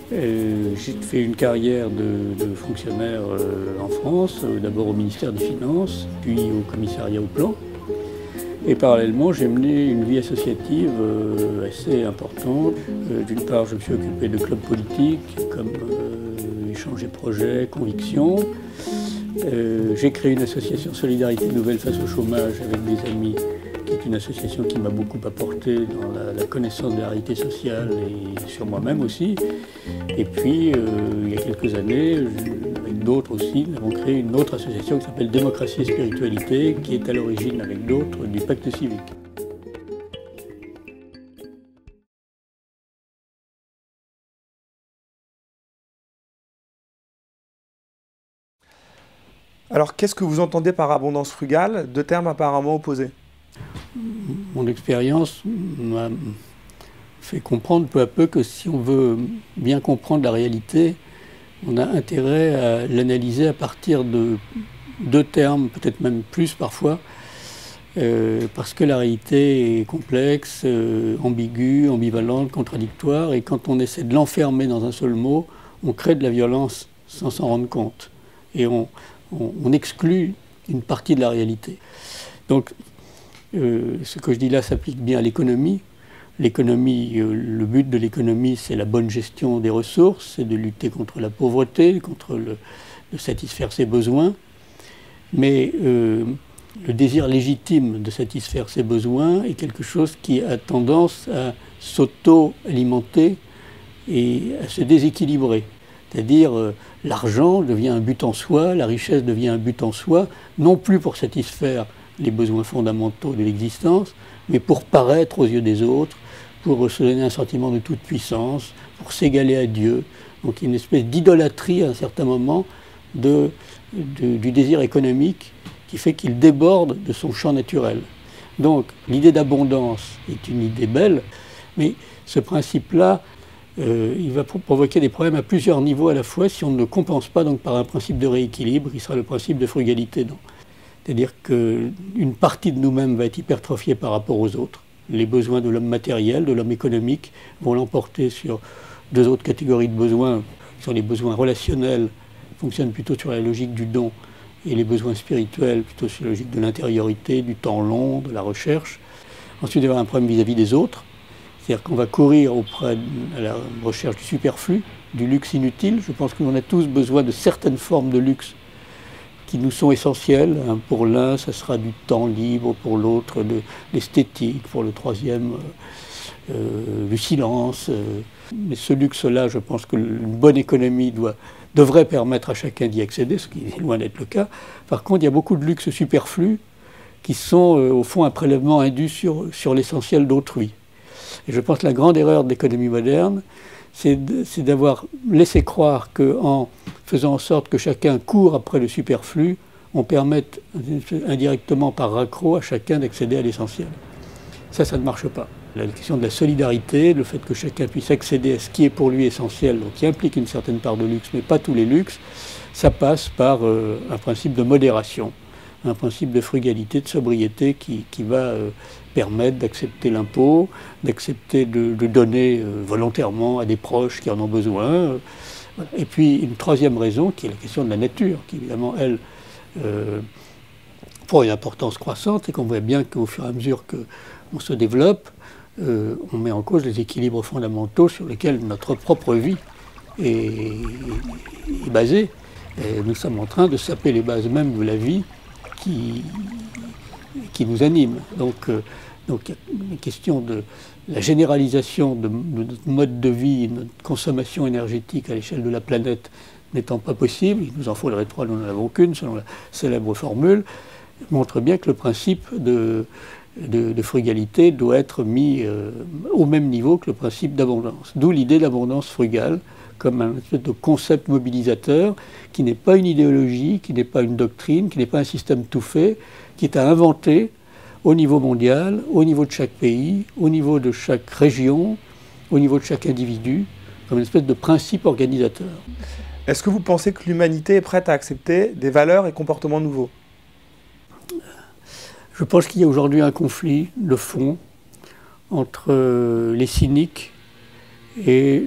J'ai fait une carrière de fonctionnaire en France, d'abord au ministère des Finances, puis au commissariat au plan. Et parallèlement, j'ai mené une vie associative assez importante. D'une part, je me suis occupé de clubs politiques comme Échange et Projets, Conviction. J'ai créé une association Solidarité Nouvelle face au chômage avec des amis, qui est une association qui m'a beaucoup apporté dans la connaissance de la réalité sociale et sur moi-même aussi. Et puis, il y a quelques années, avec d'autres aussi, nous avons créé une autre association qui s'appelle Démocratie et Spiritualité, qui est à l'origine, avec d'autres, du Pacte civique. Alors, qu'est-ce que vous entendez par abondance frugale? Deux termes apparemment opposés. Mon expérience m'a fait comprendre peu à peu que si on veut bien comprendre la réalité, on a intérêt à l'analyser à partir de deux termes, peut-être même plus parfois, parce que la réalité est complexe, ambiguë, ambivalente, contradictoire, et quand on essaie de l'enfermer dans un seul mot, on crée de la violence sans s'en rendre compte. Et on exclut une partie de la réalité. Donc, ce que je dis là s'applique bien à l'économie. L'économie, le but de l'économie, c'est la bonne gestion des ressources, c'est de lutter contre la pauvreté, de satisfaire ses besoins. Mais le désir légitime de satisfaire ses besoins est quelque chose qui a tendance à s'auto-alimenter et à se déséquilibrer. C'est-à-dire l'argent devient un but en soi, la richesse devient un but en soi, non plus pour satisfaire les besoins fondamentaux de l'existence, mais pour paraître aux yeux des autres, pour se donner un sentiment de toute puissance, pour s'égaler à Dieu. Donc il y a une espèce d'idolâtrie à un certain moment du désir économique qui fait qu'il déborde de son champ naturel. Donc l'idée d'abondance est une idée belle, mais ce principe-là, il va provoquer des problèmes à plusieurs niveaux à la fois si on ne le compense pas donc, par un principe de rééquilibre qui sera le principe de frugalité. C'est-à-dire qu'une partie de nous-mêmes va être hypertrophiée par rapport aux autres. Les besoins de l'homme matériel, de l'homme économique vont l'emporter sur deux autres catégories de besoins, qui sont les besoins relationnels, qui fonctionnent plutôt sur la logique du don, et les besoins spirituels, plutôt sur la logique de l'intériorité, du temps long, de la recherche. Ensuite, il y aura un problème vis-à-vis des autres. C'est-à-dire qu'on va courir à la recherche du superflu, du luxe inutile. Je pense qu'on a tous besoin de certaines formes de luxe qui nous sont essentielles. Pour l'un, ça sera du temps libre, pour l'autre, de l'esthétique, pour le troisième, du silence. Mais ce luxe-là, je pense qu'une bonne économie devrait permettre à chacun d'y accéder, ce qui est loin d'être le cas. Par contre, il y a beaucoup de luxes superflus qui sont, au fond, un prélèvement indu sur l'essentiel d'autrui. Et je pense que la grande erreur de l'économie moderne, c'est d'avoir laissé croire qu'en faisant en sorte que chacun court après le superflu, on permette indirectement par raccro à chacun d'accéder à l'essentiel. Ça ne marche pas. La question de la solidarité, le fait que chacun puisse accéder à ce qui est pour lui essentiel, donc qui implique une certaine part de luxe, mais pas tous les luxes, ça passe par un principe de modération, un principe de frugalité, de sobriété qui va permettre d'accepter l'impôt, d'accepter de donner volontairement à des proches qui en ont besoin. Et puis une troisième raison qui est la question de la nature, qui évidemment, elle, prend une importance croissante et qu'on voit bien qu'au fur et à mesure qu'on se développe, on met en cause les équilibres fondamentaux sur lesquels notre propre vie est basée. Et nous sommes en train de saper les bases même de la vie qui nous anime. Donc la question de la généralisation de notre mode de vie, notre consommation énergétique à l'échelle de la planète n'étant pas possible, il nous en faudrait trois, nous n'en avons qu'une, selon la célèbre formule, montre bien que le principe de frugalité doit être mis au même niveau que le principe d'abondance. D'où l'idée d'abondance frugale comme un espèce de concept mobilisateur qui n'est pas une idéologie, qui n'est pas une doctrine, qui n'est pas un système tout fait, qui est à inventer au niveau mondial, au niveau de chaque pays, au niveau de chaque région, au niveau de chaque individu, comme une espèce de principe organisateur. Est-ce que vous pensez que l'humanité est prête à accepter des valeurs et comportements nouveaux? Je pense qu'il y a aujourd'hui un conflit de fond entre les cyniques et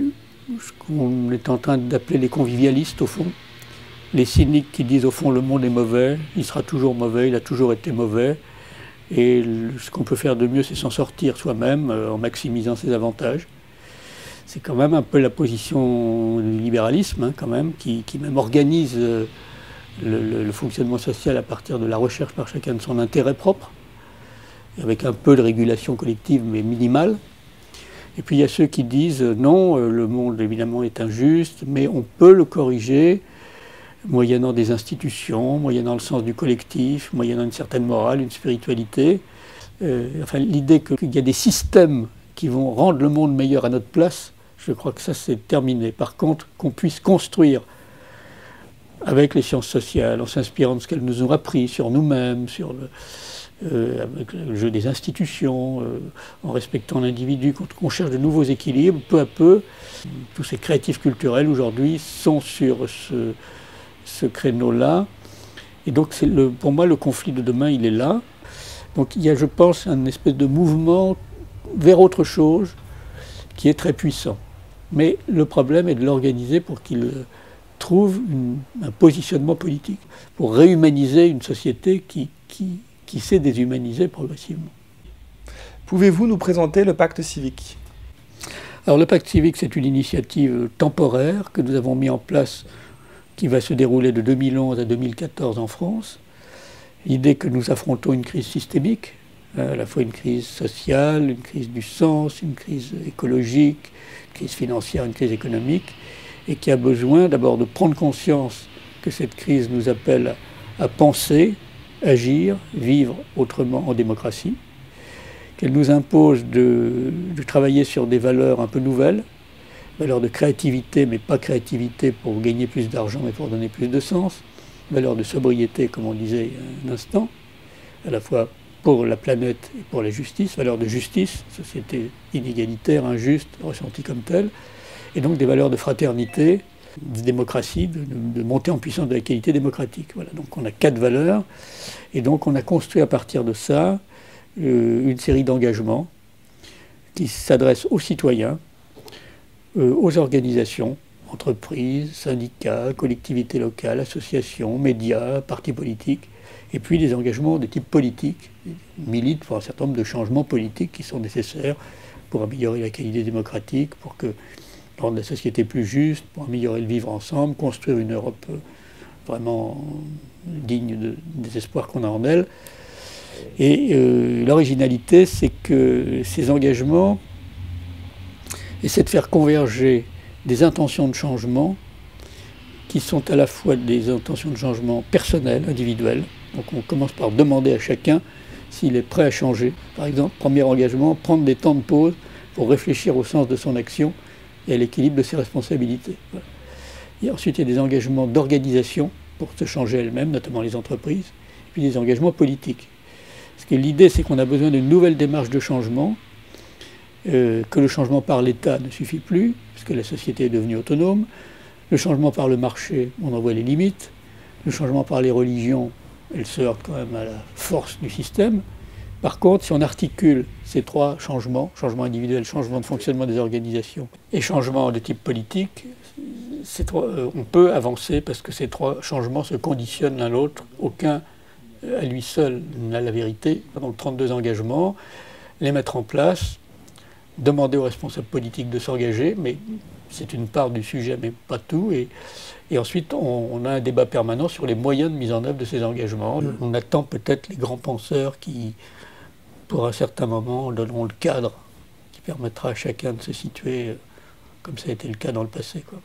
ce qu'on est en train d'appeler les convivialistes au fond, les cyniques qui disent au fond le monde est mauvais, il sera toujours mauvais, il a toujours été mauvais, et ce qu'on peut faire de mieux c'est s'en sortir soi-même en maximisant ses avantages. C'est quand même un peu la position du libéralisme hein, quand même, qui même organise le fonctionnement social à partir de la recherche par chacun de son intérêt propre, avec un peu de régulation collective mais minimale. Et puis il y a ceux qui disent non, le monde évidemment est injuste, mais on peut le corriger moyennant des institutions, moyennant le sens du collectif, moyennant une certaine morale, une spiritualité. Enfin, l'idée qu'il y a des systèmes qui vont rendre le monde meilleur à notre place, je crois que ça c'est terminé. Par contre, qu'on puisse construire avec les sciences sociales, en s'inspirant de ce qu'elles nous ont appris sur nous-mêmes, sur avec le jeu des institutions, en respectant l'individu, qu'on cherche de nouveaux équilibres, peu à peu, tous ces créatifs culturels aujourd'hui sont sur ce créneau-là. Et donc pour moi le conflit de demain il est là. Donc il y a je pense un espèce de mouvement vers autre chose qui est très puissant. Mais le problème est de l'organiser pour qu'il trouve un positionnement politique, pour réhumaniser une société qui s'est déshumanisée progressivement. Pouvez-vous nous présenter le pacte civique ? Alors le pacte civique c'est une initiative temporaire que nous avons mis en place qui va se dérouler de 2011 à 2014 en France. L'idée que nous affrontons une crise systémique, à la fois une crise sociale, une crise du sens, une crise écologique, une crise financière, une crise économique, et qui a besoin d'abord de prendre conscience que cette crise nous appelle à penser, agir, vivre autrement en démocratie, qu'elle nous impose de travailler sur des valeurs un peu nouvelles, valeurs de créativité, mais pas créativité pour gagner plus d'argent, mais pour donner plus de sens, valeurs de sobriété, comme on disait il y a un instant, à la fois pour la planète et pour la justice, valeurs de justice, société inégalitaire, injuste, ressentie comme telle, et donc des valeurs de fraternité, de démocratie, de montée en puissance de la qualité démocratique. Voilà, donc on a 4 valeurs, et donc on a construit à partir de ça une série d'engagements qui s'adressent aux citoyens, aux organisations, entreprises, syndicats, collectivités locales, associations, médias, partis politiques, et puis des engagements de type politique, militent pour un certain nombre de changements politiques qui sont nécessaires pour améliorer la qualité démocratique, pour rendre la société plus juste, pour améliorer le vivre ensemble, construire une Europe vraiment digne des espoirs qu'on a en elle. Et l'originalité, c'est que ces engagements essaient de faire converger des intentions de changement qui sont à la fois des intentions de changement personnelles, individuelles. Donc on commence par demander à chacun s'il est prêt à changer. Par exemple, premier engagement, prendre des temps de pause pour réfléchir au sens de son action et à l'équilibre de ses responsabilités. Voilà. Et ensuite, il y a des engagements d'organisation pour se changer elle-même, notamment les entreprises, et puis des engagements politiques. Parce que l'idée, c'est qu'on a besoin d'une nouvelle démarche de changement, que le changement par l'État ne suffit plus, puisque la société est devenue autonome. Le changement par le marché, on en voit les limites. Le changement par les religions, elles se heurtent quand même à la force du système. Par contre, si on articule ces 3 changements, changement individuel, changement de fonctionnement des organisations et changement de type politique, on peut avancer parce que ces 3 changements se conditionnent l'un l'autre. Aucun à lui seul n'a la vérité. Donc 32 engagements, les mettre en place, demander aux responsables politiques de s'engager, mais c'est une part du sujet, mais pas tout. Et ensuite, on a un débat permanent sur les moyens de mise en œuvre de ces engagements. On attend peut-être les grands penseurs qui, pour un certain moment, donneront le cadre qui permettra à chacun de se situer comme ça a été le cas dans le passé, quoi.